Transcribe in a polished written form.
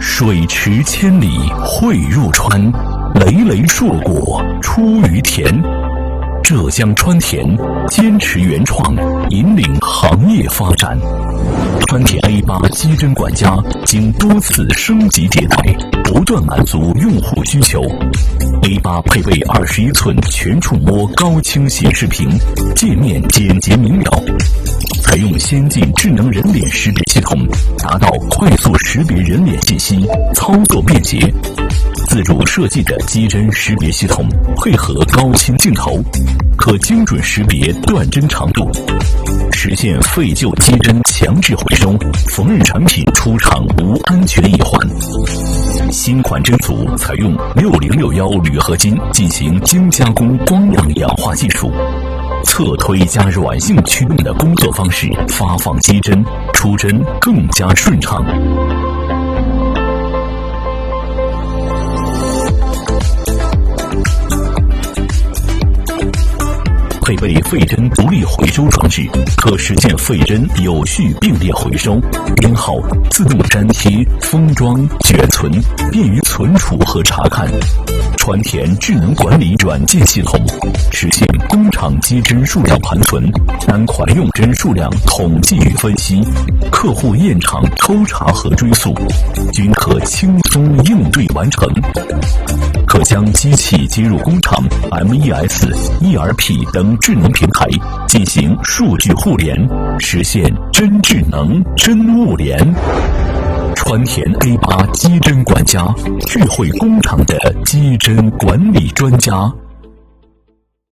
水池千里汇入川，累累硕果出于田。浙江川田坚持原创，引领行业发展。川田 A8 机针管家经多次升级迭代，不断满足用户需求。A8 配备21寸全触摸高清显示屏，界面简洁明了，采用先进智能人脸识别系统，达到快速识别人脸信息，操作便捷。自主设计的机针识别系统配合高清镜头，可精准识别断针长度，实现废旧机针强制回收，缝纫产品出厂无安全隐患。新款针组采用6061铝合金进行精加工光样氧化技术，侧推加软性驱动的工作方式，发放机针出针更加顺畅。配备废针独立回收装置，可实现废针有序并列回收，编号自动粘贴、封装、卷存，便于存储和查看。川田智能管理软件系统实现工厂机针数量盘存、单款用针数量统计与分析，客户验厂抽查和追溯，均可轻松应对完成。可将机器接入工厂 MES、ERP 等智能平台进行数据互联，实现真智能、真物联。川田 A8 机针管家，智慧工厂的机针管理专家。